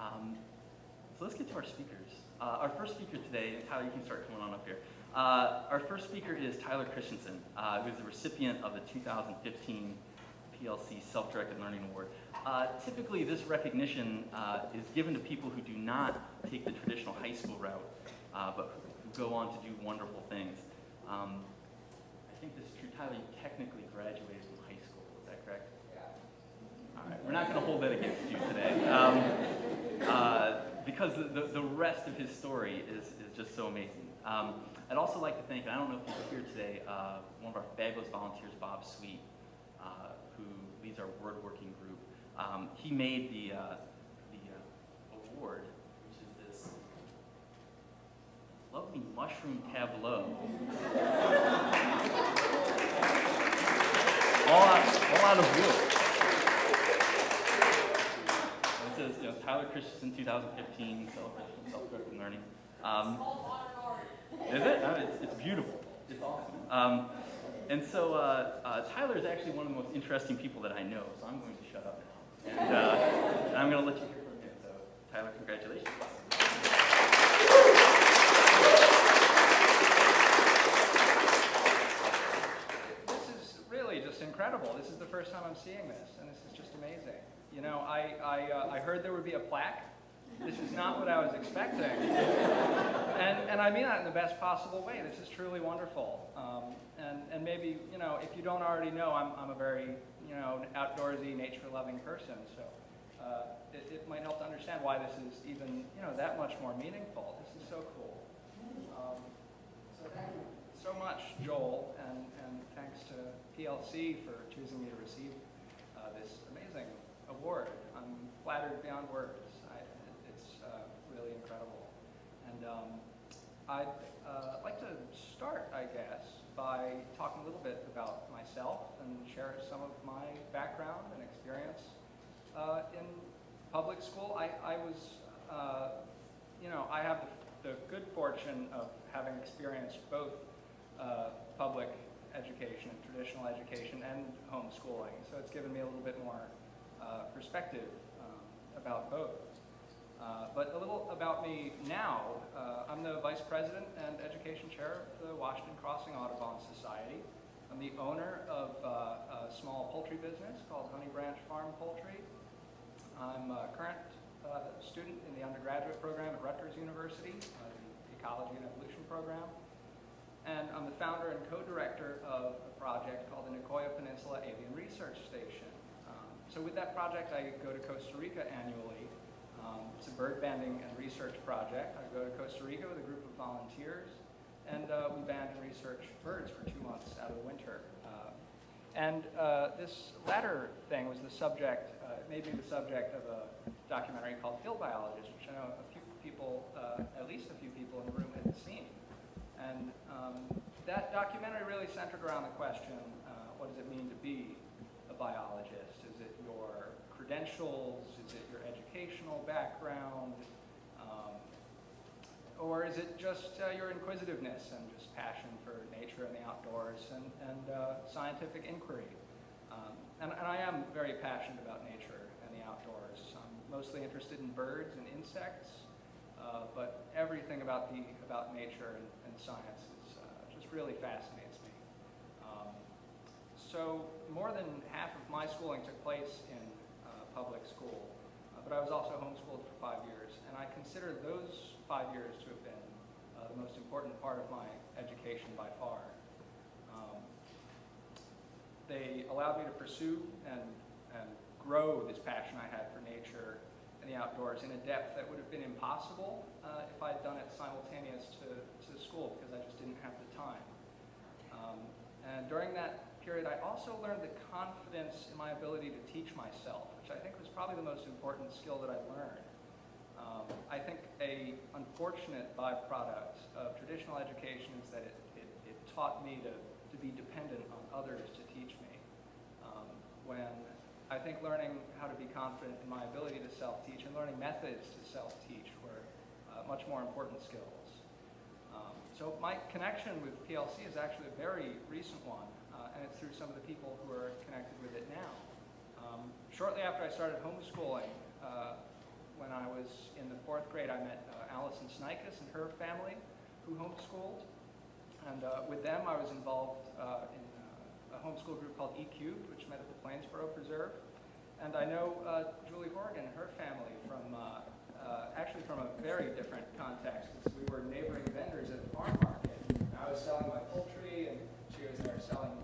So let's get to our speakers. Our first speaker today, Tyler, you can start coming on up here. Our first speaker is Tyler Christiansen, who is the recipient of the 2015 PLC Self-Directed Learning Award. Typically, this recognition is given to people who do not take the traditional high school route, but who go on to do wonderful things. I think this is true. Tyler, you technically graduated from high school. Is that correct? Yeah. All right. We're not going to hold that against you today. Because the rest of his story is just so amazing. I'd also like to thank, and I don't know if he's here today, one of our fabulous volunteers, Bob Sweet, who leads our word working group. He made the award, which is this lovely mushroom tableau. all out of wood. It says, Tyler Christiansen 2015 Celebration of Self-Directed Learning. Is it? It's beautiful. It's awesome. And so Tyler is actually one of the most interesting people that I know, so I'm going to shut up now. And I'm going to let you hear from him. So Tyler, congratulations. This is really just incredible. This is the first time I'm seeing this, and this is just amazing. You know, I heard there would be a plaque. This is not what I was expecting. And I mean that in the best possible way. This is truly wonderful. And maybe, if you don't already know, I'm a very, outdoorsy, nature-loving person. So it might help to understand why this is even, that much more meaningful. This is so cool. So thank you so much, Joel, and thanks to PLC for choosing me to receive this amazing award. I'm flattered beyond words. It's really incredible. And I'd like to start, I guess, by talking a little bit about myself and share some of my background and experience in public school. I was, I have the good fortune of having experienced both public education, traditional education, and homeschooling. So it's given me a little bit more perspective about both. But a little about me now. I'm the Vice President and Education Chair of the Washington Crossing Audubon Society. I'm the owner of a small poultry business called Honey Branch Farm Poultry. I'm a current student in the undergraduate program at Rutgers University, the Ecology and Evolution program. And I'm the founder and co-director of a project called the Nicoya Peninsula Avian Research Station. So with that project, I go to Costa Rica annually. It's a bird banding and research project. I go to Costa Rica with a group of volunteers, and we band and research birds for 2 months out of the winter. This latter thing was the subject, made me the subject of a documentary called Field Biologist, which I know a few people, at least a few people in the room had seen. And that documentary really centered around the question, what does it mean to be a biologist? Is it your credentials? Is it your educational background? Or is it just your inquisitiveness and just passion for nature and the outdoors and scientific inquiry? And I am very passionate about nature and the outdoors. I'm mostly interested in birds and insects, but everything about nature and science is, just really fascinates me. So more than half of my schooling took place in public school, but I was also homeschooled for 5 years, and I consider those 5 years to have been the most important part of my education by far. They allowed me to pursue and grow this passion I had for nature and the outdoors in a depth that would have been impossible if I had done it simultaneous to school, because I just didn't have the time. And during that period, I also learned the confidence in my ability to teach myself, which I think was probably the most important skill that I learned. I think a unfortunate byproduct of traditional education is that it taught me to be dependent on others to teach me. When I think learning how to be confident in my ability to self-teach and learning methods to self-teach were much more important skills. So my connection with PLC is actually a very recent one, and it's through some of the people who are connected with it now. Shortly after I started homeschooling, when I was 4th grade, I met Allison Snikus and her family, who homeschooled. And with them, I was involved in a homeschool group called E-Cubed, which met at the Plainsboro Preserve. And I know Julie Horgan and her family from, actually from a very different context. We were neighboring vendors at the farm market. I was selling my poultry, and she was there selling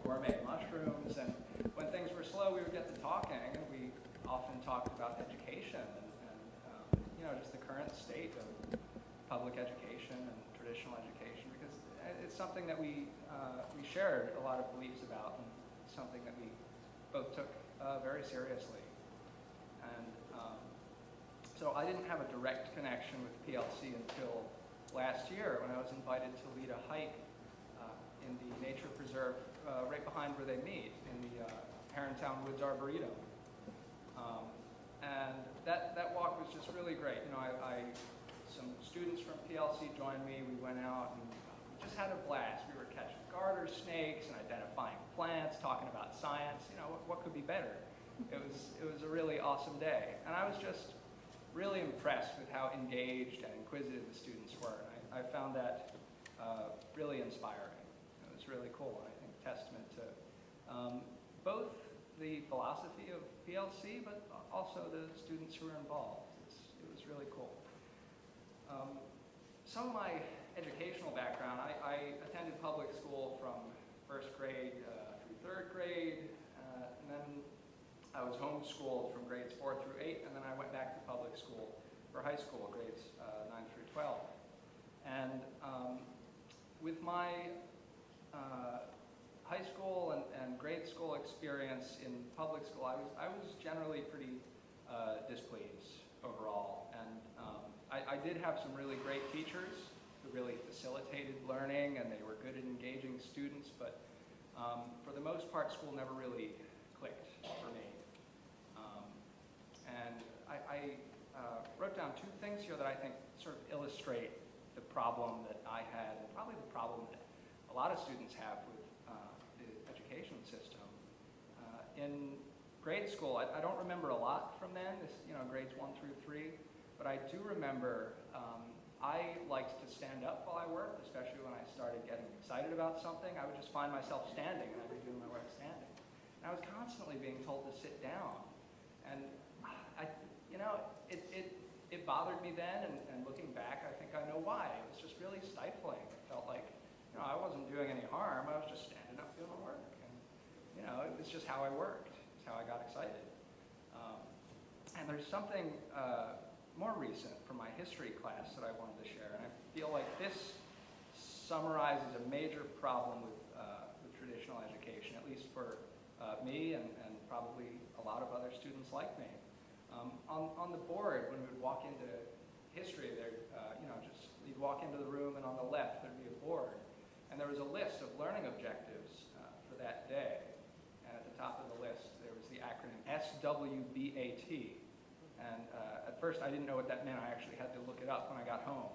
gourmet mushrooms. And when things were slow, we would get to talking, and we often talked about education and just the current state of public education and traditional education, because it's something that we shared a lot of beliefs about, and something that we both took very seriously. And so I didn't have a direct connection with PLC until last year, when I was invited to lead a hike in the nature preserve right behind where they meet, in the Herrontown Woods Arboretum. And that walk was just really great. Some students from PLC joined me. We went out and we just had a blast. We were catching garter snakes and identifying plants, talking about science. What could be better? It was a really awesome day. And I was just really impressed with how engaged and inquisitive the students were. And I found that really inspiring. It was really cool, and I think testament to both the philosophy of PLC, but also the students who were involved. It was really cool. Some of my educational background, I attended public school from 1st grade through 3rd grade, and then I was homeschooled from grades 4 through 8, and then I went back to public school for high school, grades 9 through 12. And with my high school and grade school experience in public school, I was generally pretty displeased overall. And I did have some really great teachers who really facilitated learning, and they were good at engaging students, but for the most part, school never really clicked for me. And I wrote down 2 things here that I think sort of illustrate the problem that I had, and probably the problem that a lot of students have with the education system. In grade school, I don't remember a lot from then, grades 1 through 3, but I do remember I liked to stand up while I worked, especially when I started getting excited about something. I would just find myself standing, and I'd be doing my work standing. And I was constantly being told to sit down. And it bothered me then, and looking back, I think I know why. It was just really stifling. It felt like, I wasn't doing any harm. I was just standing up doing my work. And, it was just how I worked. It's how I got excited. And there's something more recent from my history class that I wanted to share. And I feel like this summarizes a major problem with traditional education, at least for me and probably a lot of other students like me. On the board, when we would walk into history, you'd walk into the room, and on the left there'd be a board, and there was a list of learning objectives for that day. And at the top of the list, there was the acronym SWBAT. And at first, I didn't know what that meant. I actually had to look it up when I got home.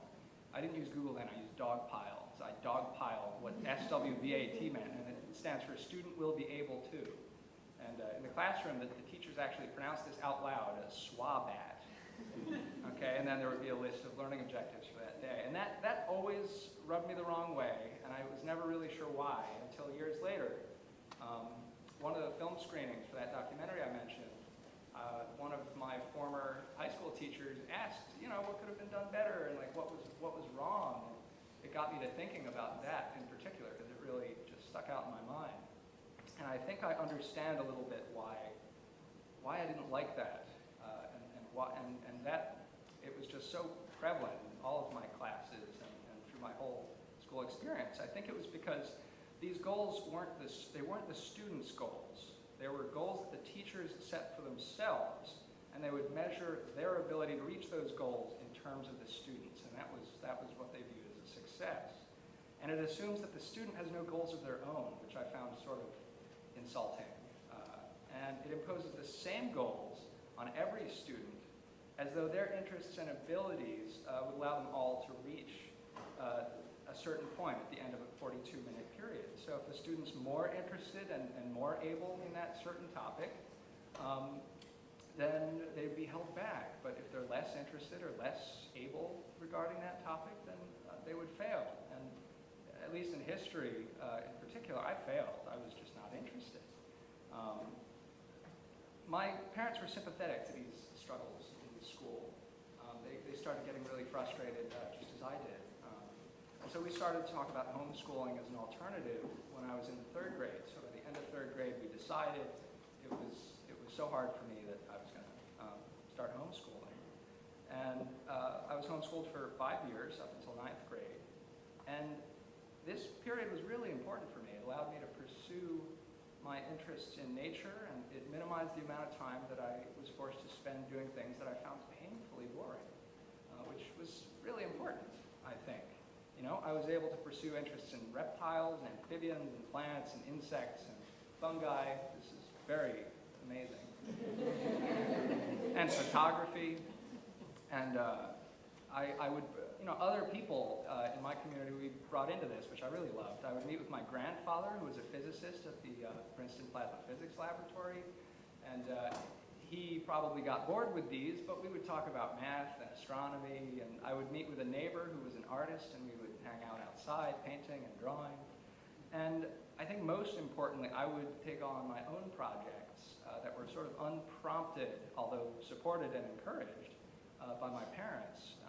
I didn't use Google then. I used Dogpile. So I dogpiled what SWBAT meant, and it stands for Student Will Be Able To. And in the classroom, the teachers actually pronounced this out loud as SWABAT. Okay, and then there would be a list of learning objectives for that day. And that always rubbed me the wrong way, and I was never really sure why until years later. One of the film screenings for that documentary I mentioned, one of my former high school teachers asked, what could have been done better, and what was wrong. And it got me to thinking about that in particular, because it really just stuck out in my mind. And I think I understand a little bit why I didn't like that, and that it was just so prevalent in all of my classes and through my whole school experience. I think it was because these goals weren't the students' goals. They were goals that the teachers set for themselves, and they would measure their ability to reach those goals in terms of the students, and that was what they viewed as a success. And it assumes that the student has no goals of their own, which I found sort of insulting. And it imposes the same goals on every student, as though their interests and abilities would allow them all to reach a certain point at the end of a 42-minute period. So if the student's more interested and more able in that certain topic, then they'd be held back. But if they're less less interested or less able regarding that topic, then they would fail. And at least in history in particular, I failed. I was just not interested. My parents were sympathetic to these struggles in school. They started getting really frustrated just as I did. And so we started to talk about homeschooling as an alternative when I was in the 3rd grade. So by the end of 3rd grade, we decided it was so hard for me that I was going to start homeschooling. And I was homeschooled for 5 years, up until 9th grade. And this period was really important for me. It allowed me to pursue my interests in nature, and it minimized the amount of time that I was forced to spend doing things that I found painfully boring, which was really important, I think. You know, I was able to pursue interests in reptiles and amphibians and plants and insects and fungi. This is very amazing. And photography. And I would, other people in my community we brought into this, which I really loved. I would meet with my grandfather, who was a physicist at the Princeton Plasma Physics Laboratory. And he probably got bored with these, but we would talk about math and astronomy. And I would meet with a neighbor who was an artist, and we would hang out outside painting and drawing. And I think most importantly, I would take on my own projects that were sort of unprompted, although supported and encouraged by my parents.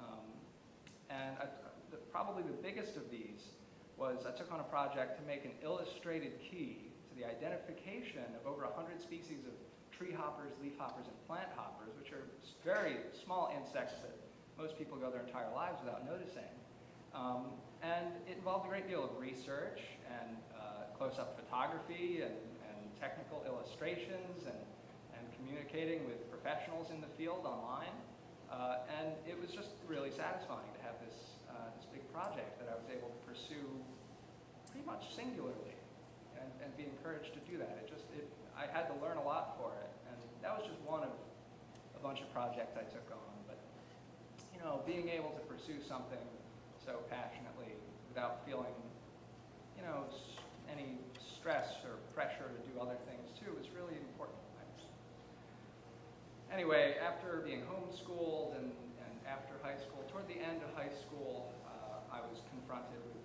Probably the biggest of these was I took on a project to make an illustrated key to the identification of over 100 species of tree hoppers, leaf hoppers, and plant hoppers, which are very small insects that most people go their entire lives without noticing. And it involved a great deal of research and close-up photography and technical illustrations and communicating with professionals in the field online. And it was just really satisfying to have this big project that I was able to pursue pretty much singularly and be encouraged to do that. I had to learn a lot for it. And that was just one of a bunch of projects I took on. But, being able to pursue something so passionately without feeling, any stress or pressure to do other things too is really important. Anyway, after being homeschooled and after high school, toward the end of high school, I was confronted with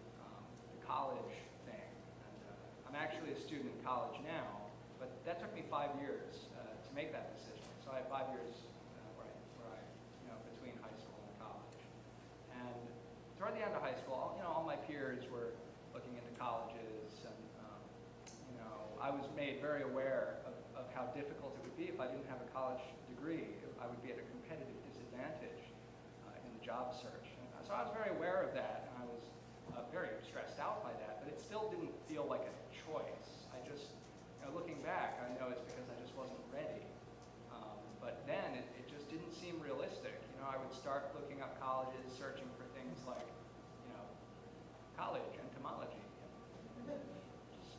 the college thing. And, I'm actually a student in college now, but that took me 5 years to make that decision. So I had 5 years where I between high school and college. And toward the end of high school, all my peers were looking into colleges, and I was made very aware of how difficult it would be if I didn't have a college degree. I would be at a competitive disadvantage in the job search. And so I was very aware of that, and I was very stressed out by that, but it still didn't feel like a choice. I just, looking back, I know it's because I just wasn't ready. But then it just didn't seem realistic. I would start looking up colleges, searching for things like, college entomology. Just,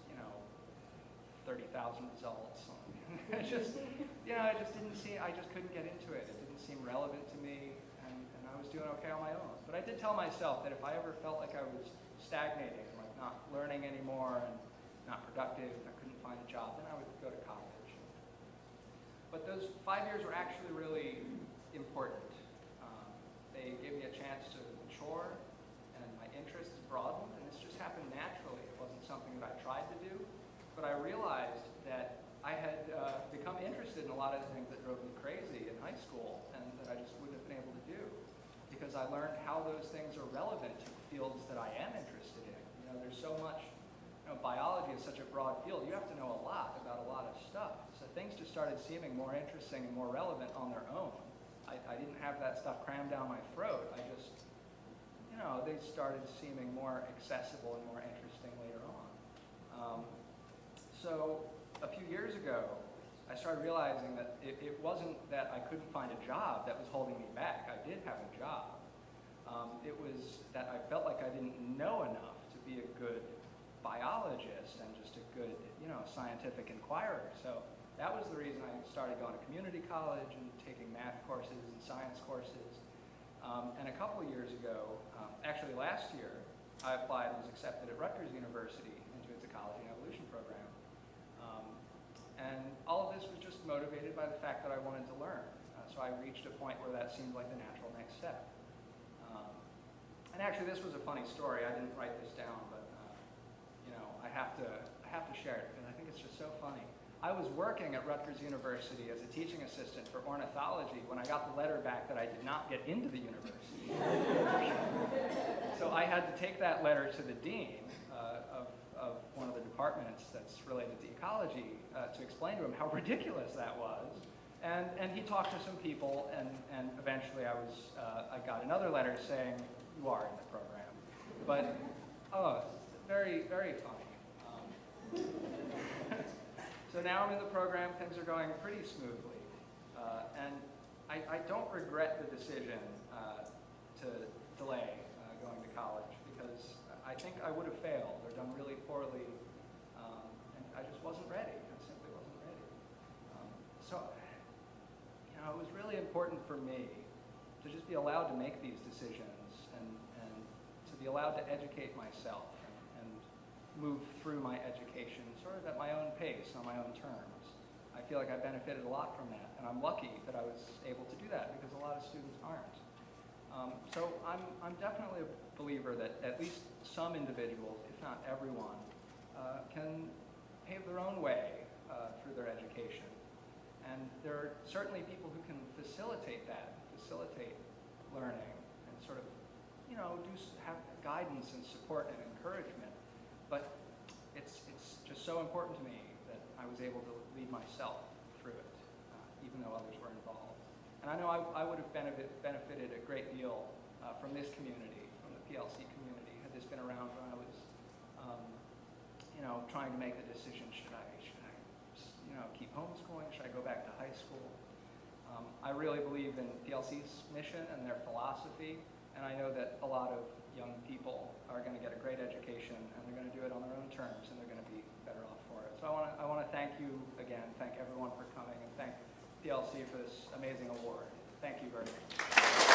30,000 results. I just didn't see, I just couldn't get into it. It didn't seem relevant to me, and I was doing okay on my own. But I did tell myself that if I ever felt like I was stagnating, like not learning anymore and not productive, I couldn't find a job, then I would go to college. But those 5 years were actually really important. They gave me a chance to mature, and my interests broadened, and this just happened naturally. It wasn't something that I tried to do, but I realized that I had become interested in a lot of the things that drove me crazy in high school and that I just wouldn't have been able to do, because I learned how those things are relevant to the fields that I am interested in. There's so much, biology is such a broad field. You have to know a lot about a lot of stuff. So things just started seeming more interesting and more relevant on their own. I didn't have that stuff crammed down my throat. I just, they started seeming more accessible and more interesting later on. So a few years ago, I started realizing that it wasn't that I couldn't find a job that was holding me back. I did have a job. It was that I felt like I didn't know enough to be a good biologist and just a good, scientific inquirer. So that was the reason I started going to community college and taking math courses and science courses. And a couple of years ago, actually last year, I applied and was accepted at Rutgers University into its ecology and evolution program. And all of this was just motivated by the fact that I wanted to learn. So so I reached a point where that seemed like the natural next step. And actually, this was a funny story. I didn't write this down, but you know, I have to share it because I think it's just so funny. I was working at Rutgers University as a teaching assistant for ornithology when I got the letter back that I did not get into the university. So I had to take that letter to the dean of one of the departments that's related to ecology to explain to him how ridiculous that was. And he talked to some people, and eventually I got another letter saying, "You are in the program." But, oh, very, very funny. So now I'm in the program, things are going pretty smoothly. And I don't regret the decision to delay going to college, because I think I would have failed or done really poorly, and I just wasn't ready. I simply wasn't ready. So, you know, it was really important for me to just be allowed to make these decisions and to be allowed to educate myself and move through my education sort of at my own pace, on my own terms. I feel like I benefited a lot from that, and I'm lucky that I was able to do that because a lot of students aren't. So I'm definitely a believer that at least some individuals, if not everyone, can pave their own way through their education. And there are certainly people who can facilitate that, facilitate learning, and sort of, you know, have guidance and support and encouragement. But it's just so important to me that I was able to lead myself through it, even though others were involved. And I know I would have benefited a great deal from this community, from the PLC community, had this been around when I was, you know, trying to make the decision, should I you know, keep homeschooling? Should I go back to high school? I really believe in PLC's mission and their philosophy, and I know that a lot of young people are going to get a great education, and they're going to do it on their own terms, and they're going to be better off for it. So I want to thank you again, thank everyone for coming, and thank PLC for this amazing award. Thank you very much.